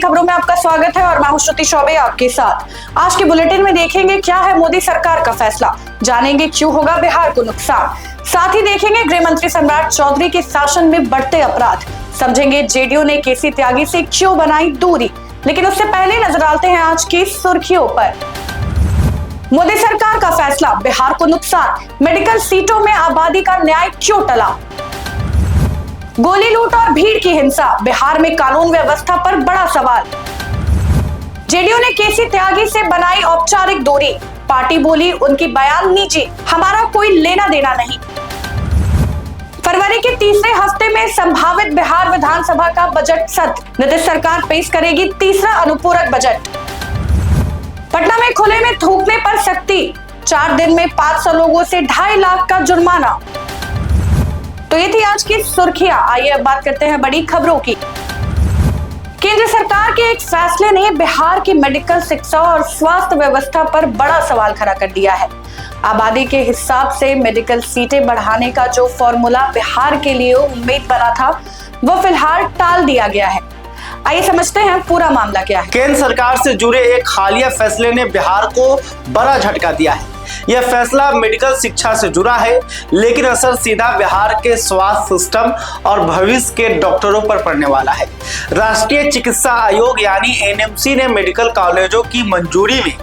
खबरों में आपका स्वागत है और मैं हूं श्रुति चौबे आपके साथ। आज के बुलेटिन में देखेंगे क्या है मोदी सरकार का फैसला, जानेंगे क्यों होगा बिहार को नुकसान, साथ ही देखेंगे गृह मंत्री सम्राट चौधरी के शासन में बढ़ते अपराध, समझेंगे जेडीयू ने केसी त्यागी से क्यों बनाई दूरी। लेकिन उससे पहले नजर डालते हैं आज की सुर्खियों पर। मोदी सरकार का फैसला, बिहार को नुकसान, मेडिकल सीटों में आबादी का न्याय क्यों टला। गोली लूट और भीड़ की हिंसा, बिहार में कानून व्यवस्था पर बड़ा सवाल। जेडीयू ने केसी त्यागी से बनाई औपचारिक दूरी, पार्टी बोली उनकी बयान निजी, हमारा कोई लेना देना नहीं। फरवरी के तीसरे हफ्ते में संभावित बिहार विधानसभा का बजट सत्र, नीतीश सरकार पेश करेगी तीसरा अनुपूरक बजट। पटना में खुले में थूकने पर सख्ती, 4 दिन में 500 लोगों से 2.5 लाख का जुर्माना। तो ये थी आज की सुर्खियां। आइए अब बात करते हैं बड़ी खबरों की। केंद्र सरकार के एक फैसले ने बिहार की मेडिकल शिक्षा और स्वास्थ्य व्यवस्था पर बड़ा सवाल खड़ा कर दिया है। आबादी के हिसाब से मेडिकल सीटें बढ़ाने का जो फॉर्मूला बिहार के लिए उम्मीद बना था, वो फिलहाल टाल दिया गया है। आइए समझते हैं पूरा मामला क्या है। केंद्र सरकार से जुड़े एक हालिया फैसले ने बिहार को बड़ा झटका दिया है। यह फैसला मेडिकल शिक्षा से जुड़ा है, लेकिन असर सीधा बिहार के स्वास्थ्य सिस्टम और भविष्य के डॉक्टरों पर पड़ने वाला है। राष्ट्रीय चिकित्सा आयोग यानी एनएमसी ने मेडिकल कॉलेजों की मंजूरी में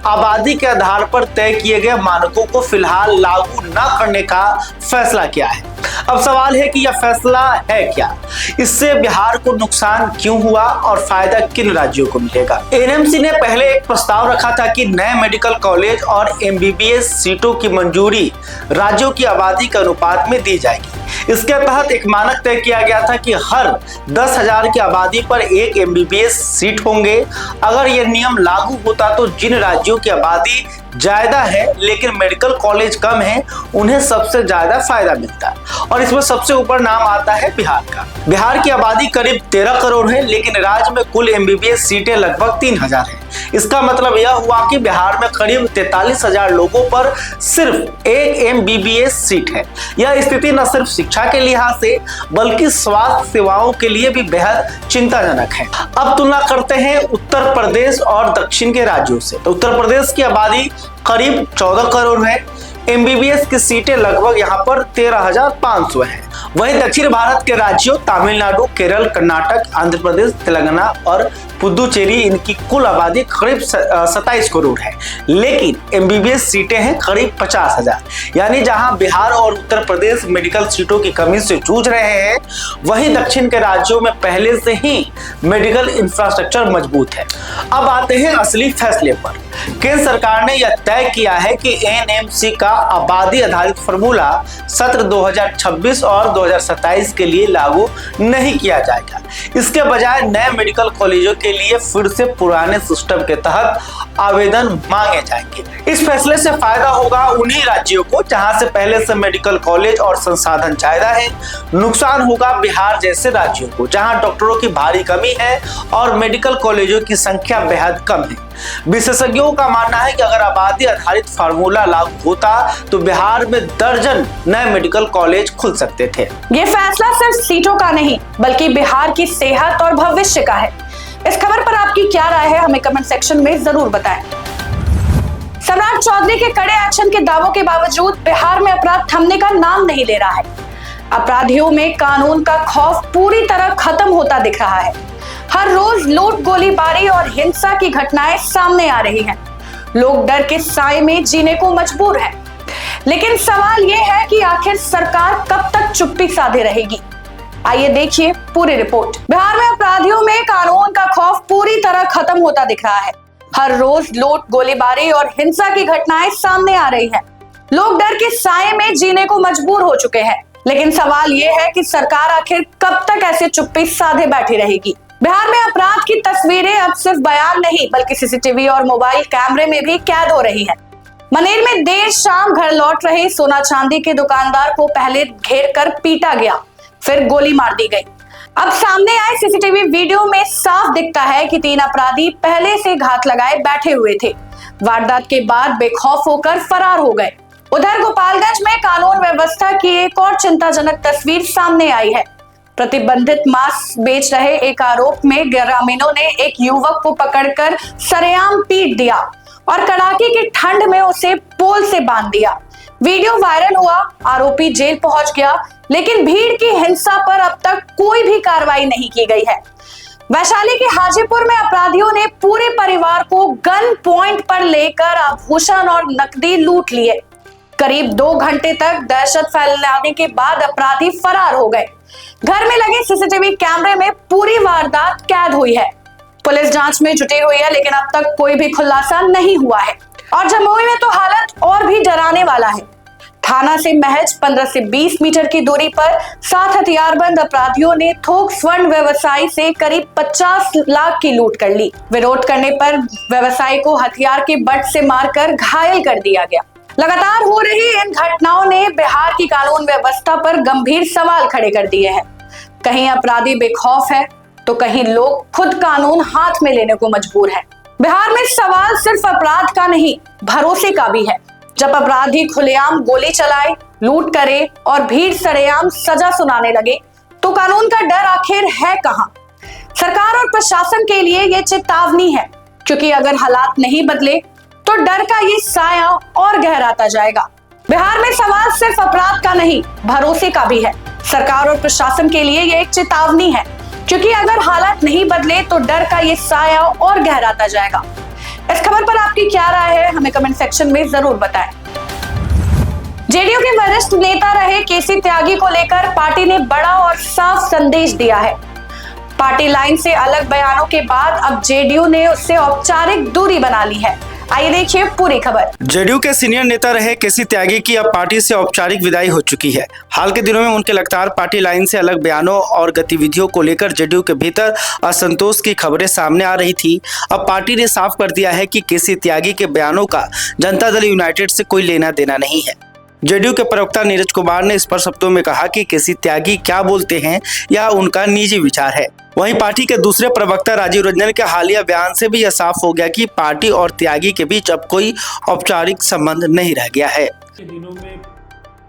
आबादी के आधार पर तय किए गए मानकों को फिलहाल लागू न करने का फैसला किया है। अब सवाल है कि यह फैसला है क्या, इससे बिहार को नुकसान क्यों हुआ और फायदा किन राज्यों को मिलेगा। एनएमसी ने पहले एक प्रस्ताव रखा था कि नए मेडिकल कॉलेज और एमबीबीएस सीटों की मंजूरी राज्यों की आबादी के अनुपात में दी जाएगी। इसके तहत एक मानक तय किया गया था कि हर 10,000 की आबादी पर एक एमबीबीएस सीट होंगे। अगर यह नियम लागू होता तो जिन राज्यों की आबादी ज्यादा है लेकिन मेडिकल कॉलेज कम है, उन्हें सबसे ज्यादा फायदा मिलता है और इसमें सबसे ऊपर नाम आता है बिहार का। बिहार की आबादी करीब 13 करोड़ है, लेकिन राज्य में कुल एमबीबीएस सीटें लगभग 3,000 है। इसका मतलब यह हुआ कि बिहार में करीब 43,000 लोगों पर सिर्फ एक एमबीबीएस सीट है। यह स्थिति न सिर्फ शिक्षा के लिहाज से बल्कि स्वास्थ्य सेवाओं के लिए भी बेहद चिंताजनक है। अब तुलना करते हैं उत्तर प्रदेश और दक्षिण के राज्यों से। तो उत्तर प्रदेश की आबादी करीब 14 करोड़ है, एमबीबीएस की सीटें लगभग यहाँ पर 13,500 हैं। वहीं दक्षिण भारत के राज्यों तमिलनाडु, केरल, कर्नाटक, आंध्र प्रदेश, तेलंगाना और पुदुचेरी, इनकी कुल आबादी करीब 27 करोड़ है, लेकिन एमबीबीएस सीटें हैं करीब 50,000। यानी जहां बिहार और उत्तर प्रदेश मेडिकल सीटों की कमी से जूझ रहे हैं, वहीं दक्षिण के राज्यों में पहले से ही मेडिकल इंफ्रास्ट्रक्चर मजबूत है। अब आते हैं असली फैसले पर। केंद्र सरकार ने यह तय किया है कि एनएमसी का आबादी आधारित फॉर्मूला सत्र 2026 और 2027 के लिए लागू नहीं किया जाएगा। इसके बजाय नए मेडिकल कॉलेजों के लिए फिर से पुराने सिस्टम के तहत आवेदन मांगे जाएंगे। इस फैसले से फायदा होगा उन्हीं राज्यों को जहां से पहले से मेडिकल कॉलेज और संसाधन ज्यादा है। नुकसान होगा बिहार जैसे राज्यों को जहां डॉक्टरों की भारी कमी है और मेडिकल कॉलेजों की संख्या बेहद कम है। विशेषज्ञों का मानना है कि अगर आबादी आधारित फार्मूला लागू होता तो बिहार में दर्जन नए मेडिकल कॉलेज खुल सकते थे। ये फैसला सिर्फ सीटों का नहीं बल्कि बिहार की सेहत और भविष्य का है। इस खबर पर आपकी क्या राय है, हमें कमेंट सेक्शन में जरूर बताएं। सम्राट चौधरी के कड़े एक्शन के दावों के बावजूद बिहार में अपराध थमने का नाम नहीं ले रहा है। अपराधियों में कानून का खौफ पूरी तरह खत्म होता दिख रहा है। हर रोज लूट, गोलीबारी और हिंसा की घटनाएं सामने आ रही हैं। लोग डर के साए में जीने को मजबूर हैं। लेकिन सवाल यह है कि आखिर सरकार कब तक चुप्पी साधे रहेगी। आइए देखिए पूरी रिपोर्ट। बिहार में अपराधियों में कानून का खौफ पूरी तरह खत्म होता दिख रहा है। हर रोज लूट, गोलीबारी और हिंसा की घटनाएं सामने आ रही हैं। लोग डर के साए में जीने को मजबूर हो चुके हैं। लेकिन सवाल यह है कि सरकार आखिर कब तक ऐसे चुप्पी साधे बैठी रहेगी। बिहार में अपराध की तस्वीरें अब सिर्फ बयान नहीं बल्कि सीसीटीवी और मोबाइल कैमरे में भी कैद हो रही हैं। मनेर में देर शाम घर लौट रहे सोना चांदी के दुकानदार को पहले घेर कर पीटा गया, फिर गोली मार दी गई। अब सामने आए सीसीटीवी वीडियो में साफ दिखता है कि 3 अपराधी पहले से घात लगाए बैठे हुए थे। वारदात के बाद बेखौफ होकर फरार हो गए। उधर गोपालगंज में कानून व्यवस्था की एक और चिंताजनक तस्वीर सामने आई है। प्रतिबंधित मांस बेच रहे एक आरोप में ग्रामीणों ने एक युवक को पकड़कर सरेआम पीट दिया और कड़ाके की ठंड में उसे पोल से बांध दिया। वीडियो वायरल हुआ, आरोपी जेल पहुंच गया, लेकिन भीड़ की हिंसा पर अब तक कोई भी कार्रवाई नहीं की गई है। वैशाली के हाजीपुर में अपराधियों ने पूरे परिवार को गन पॉइंट पर लेकर आभूषण और नकदी लूट लिए। करीब 2 घंटे तक दहशत फैलाने के बाद अपराधी फरार हो गए। घर में लगे सीसीटीवी कैमरे में पूरी वारदात कैद हुई है। पुलिस जांच में जुटी हुई है, लेकिन अब तक कोई भी खुलासा नहीं हुआ है। और जमुई में तो हालत और भी डराने वाला है। थाना से महज 15 से 20 मीटर की दूरी पर 7 हथियारबंद अपराधियों ने थोक स्वर्ण व्यवसायी से करीब 50 लाख की लूट कर ली। विरोध करने पर व्यवसायी को हथियार के बट से मारकर घायल कर दिया गया। लगातार हो रही इन घटनाओं ने बिहार की कानून व्यवस्था पर गंभीर सवाल खड़े कर दिए हैं। कहीं अपराधी बेखौफ है तो कहीं लोग खुद कानून हाथ में लेने को मजबूर है। बिहार में सवाल सिर्फ अपराध का नहीं, भरोसे का भी है। जब अपराधी खुलेआम गोली चलाए, लूट करे और भीड़ सरेआम सजा सुनाने लगे तो कानून का डर आखिर है कहां? सरकार और प्रशासन के लिए यह चेतावनी है, क्योंकि अगर हालात नहीं बदले तो डर का ये साया और गहराता जाएगा। बिहार में सवाल सिर्फ अपराध का नहीं, भरोसे का भी है। सरकार और प्रशासन के लिए यह एक चेतावनी है, क्योंकि अगर हालात नहीं बदले तो डर का ये साया और गहराता जाएगा। इस खबर पर आपकी क्या राय है, हमें कमेंट सेक्शन में जरूर बताएं। जेडीयू के वरिष्ठ नेता रहे केसी त्यागी को लेकर पार्टी ने बड़ा और साफ संदेश दिया है। पार्टी लाइन से अलग बयानों के बाद अब जेडीयू ने उससे औपचारिक दूरी बना ली है। आइए देखिए पूरी खबर। जेडीयू के सीनियर नेता रहे केसी त्यागी की अब पार्टी से औपचारिक विदाई हो चुकी है। हाल के दिनों में उनके लगातार पार्टी लाइन से अलग बयानों और गतिविधियों को लेकर जेडीयू के भीतर असंतोष की खबरें सामने आ रही थी। अब पार्टी ने साफ कर दिया है कि केसी त्यागी के बयानों का जनता दल यूनाइटेड से कोई लेना देना नहीं है। जेडीयू के प्रवक्ता नीरज कुमार ने स्पष्ट शब्दों में कहा कि केसी त्यागी क्या बोलते हैं यह उनका निजी विचार है। वहीं पार्टी के दूसरे प्रवक्ता राजीव रंजन के हालिया बयान से भी यह साफ हो गया कि पार्टी और त्यागी के बीच अब कोई औपचारिक संबंध नहीं रह गया है। दिनों में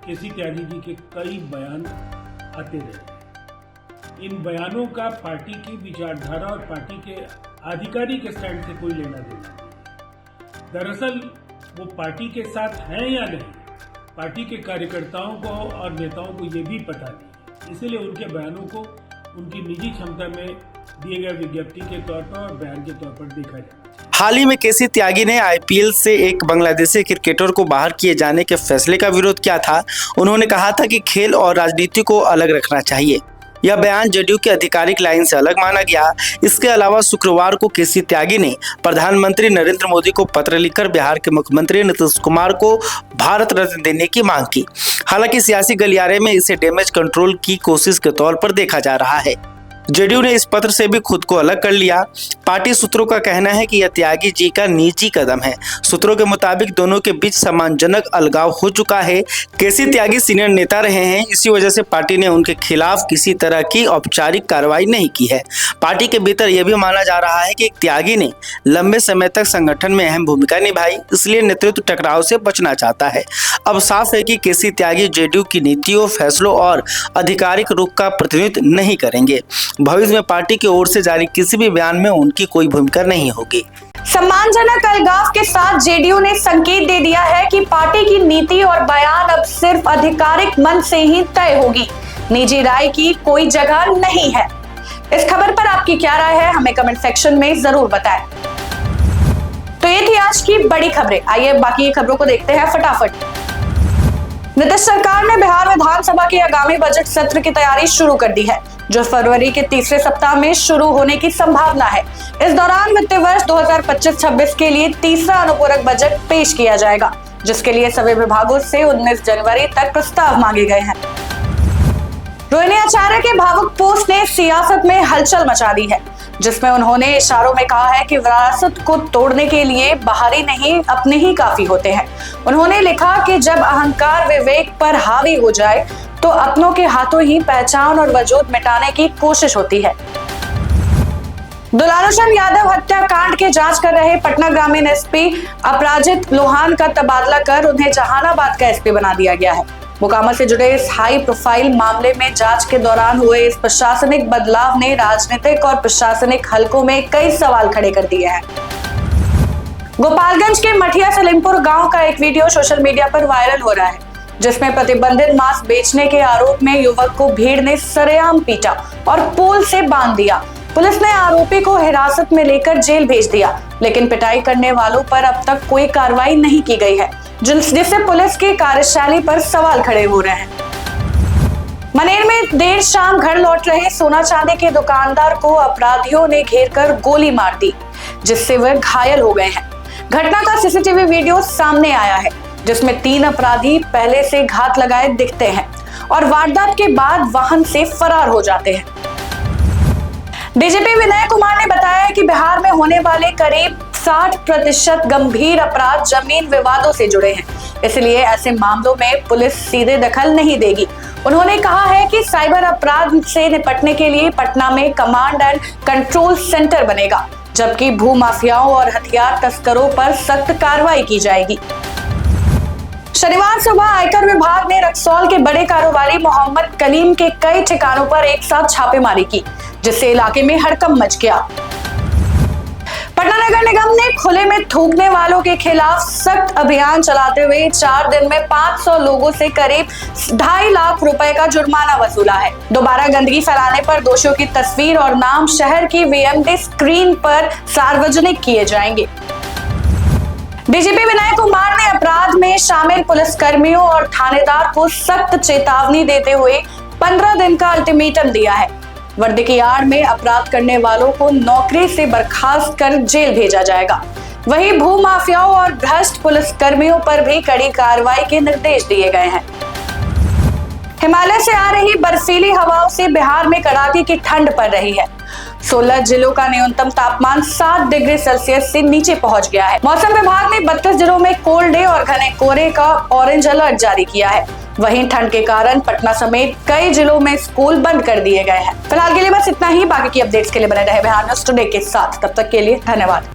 केसी त्यागी जी के कई बयान आते रहे। इन बयानों का पार्टी की विचारधारा और पार्टी के आधिकारिक स्टैंड से कोई लेना देना नहीं। दरअसल वो पार्टी के साथ हैं या नहीं, पार्टी के कार्यकर्ताओं को और नेताओं को ये भी पता नहीं। इसीलिए उनके बयानों को उनकी निजी क्षमता में दिए गए विज्ञप्ति के तौर पर और बयान के तौर पर देखा जाए। हाल ही में केसी त्यागी ने आईपीएल से एक बांग्लादेशी क्रिकेटर को बाहर किए जाने के फैसले का विरोध किया था। उन्होंने कहा था कि खेल और राजनीति को अलग रखना चाहिए। यह बयान जेडीयू के आधिकारिक लाइन से अलग माना गया। इसके अलावा शुक्रवार को केसी त्यागी ने प्रधानमंत्री नरेंद्र मोदी को पत्र लिखकर बिहार के मुख्यमंत्री नीतीश कुमार को भारत रत्न देने की मांग की। हालांकि सियासी गलियारे में इसे डैमेज कंट्रोल की कोशिश के तौर पर देखा जा रहा है। जेडीयू ने इस पत्र से भी खुद को अलग कर लिया। पार्टी सूत्रों का कहना है कि यह त्यागी जी का निजी कदम है। सूत्रों के मुताबिक दोनों के बीच सम्मानजनक अलगाव हो चुका है। केसी त्यागी सीनियर नेता रहे हैं, इसी वजह से पार्टी ने उनके खिलाफ किसी तरह की औपचारिक कार्रवाई नहीं की है। पार्टी के भीतर यह भी माना जा रहा है कि त्यागी ने लंबे समय तक संगठन में अहम भूमिका निभाई, इसलिए नेतृत्व टकराव से बचना चाहता है। अब साफ है कि केसी त्यागी जेडीयू की नीतियों, फैसलों और आधिकारिक रुख का प्रतिनिधित्व नहीं करेंगे। भविष्य में पार्टी की ओर से जारी किसी भी बयान में उनकी कोई भूमिका नहीं होगी। सम्मानजनक अलगाव के साथ जेडीयू ने संकेत दे दिया है कि पार्टी की नीति और बयान अब सिर्फ आधिकारिक मंच से ही तय होगी, निजी राय की कोई जगह नहीं है। इस खबर पर आपकी क्या राय है, हमें कमेंट सेक्शन में जरूर बताएं। तो ये थी आज की बड़ी खबरें। आइए बाकी खबरों को देखते हैं फटाफट। नीतीश सरकार ने बिहार विधानसभा के आगामी बजट सत्र की तैयारी शुरू कर दी है, जो फरवरी के तीसरे सप्ताह में शुरू होने की संभावना है। इस दौरान वित्तीय वर्ष 2025-26 के लिए तीसरा अनुपूरक बजट पेश किया जाएगा, जिसके लिए सभी विभागों से 19 जनवरी तक प्रस्ताव मांगे गए हैं। रोहिणी आचार्य के भावुक पोस्ट ने सियासत में हलचल मचा दी है, जिसमें उन्होंने इशारों में कहा है कि विरासत को तोड़ने के लिए बाहरी नहीं अपने ही काफी होते हैं। उन्होंने लिखा कि जब अहंकार विवेक पर हावी हो जाए तो अपनों के हाथों ही पहचान और वजूद मिटाने की कोशिश होती है। दुलारुचंद यादव हत्याकांड के जांच कर रहे पटना ग्रामीण एसपी अपराजित लोहान का तबादला कर उन्हें जहानाबाद का एसपी बना दिया गया है। मोकामा से जुड़े इस हाई प्रोफाइल मामले में जांच के दौरान हुए इस प्रशासनिक बदलाव ने राजनीतिक और प्रशासनिक हलकों में कई सवाल खड़े कर दिए हैं। गोपालगंज के मठिया सलीमपुर गांव का एक वीडियो सोशल मीडिया पर वायरल हो रहा है, जिसमें प्रतिबंधित मांस बेचने के आरोप में युवक को भीड़ ने सरेआम पीटा और पोल से बांध दिया। पुलिस ने आरोपी को हिरासत में लेकर जेल भेज दिया, लेकिन पिटाई करने वालों पर अब तक कोई कार्रवाई नहीं की गई है, जिससे पुलिस की कार्यशैली पर सवाल खड़े हो रहे हैं। मनेर में देर शाम घर लौट रहे सोना चांदी के दुकानदार को अपराधियों ने घेरकर गोली मार दी, जिससे वह घायल हो गए हैं। घटना का सीसीटीवी वीडियो सामने आया है, जिसमें 3 अपराधी पहले से घात लगाए दिखते हैं और वारदात के बाद वाहन से फरार हो जाते हैं। डीजीपी विनय कुमार ने बताया कि बिहार में होने वाले करीब 60% गंभीर अपराध जमीन विवादों से जुड़े हैं, इसलिए ऐसे मामलों में पुलिस सीधे दखल नहीं देगी। उन्होंने कहा है कि साइबर अपराध से निपटने के लिए पटना में कमांड एंड कंट्रोल सेंटर बनेगा, जबकि भू माफियाओं और हथियार तस्करों पर सख्त कार्रवाई की जाएगी। शनिवार सुबह आयकर विभाग ने रक्सौल के बड़े कारोबारी मोहम्मद कलीम के कई ठिकानों पर एक साथ छापेमारी की, जिससे इलाके में हड़कंप मच गया। पटना नगर निगम ने खुले में थूकने वालों के खिलाफ सख्त अभियान चलाते हुए 4 दिन में 500 लोगों से करीब 2.5 लाख रुपए का जुर्माना वसूला है। दोबारा गंदगी फैलाने पर दोषियों की तस्वीर और नाम शहर की वीएमडी स्क्रीन पर सार्वजनिक किए जाएंगे। डीजीपी विनय कुमार ने अपराध में शामिल पुलिसकर्मियों और थानेदार को सख्त चेतावनी देते हुए 15 दिन का अल्टीमेटम दिया है। वर्दी की आड़ में अपराध करने वालों को नौकरी से बर्खास्त कर जेल भेजा जाएगा। वहीं भू माफियाओं और भ्रष्ट पुलिसकर्मियों पर भी कड़ी कार्रवाई के निर्देश दिए गए हैं। हिमालय से आ रही बर्फीली हवाओं से बिहार में कड़ाके की ठंड पड़ रही है। 16 जिलों का न्यूनतम तापमान 7 डिग्री सेल्सियस से नीचे पहुंच गया है। मौसम विभाग ने 32 जिलों में कोल्ड डे और घने कोहरे का ऑरेंज अलर्ट जारी किया है। वहीं ठंड के कारण पटना समेत कई जिलों में स्कूल बंद कर दिए गए हैं। फिलहाल के लिए बस इतना ही। बाकी की अपडेट्स के लिए बने रहे बिहार न्यूज़ टुडे के साथ। तब तक के लिए धन्यवाद।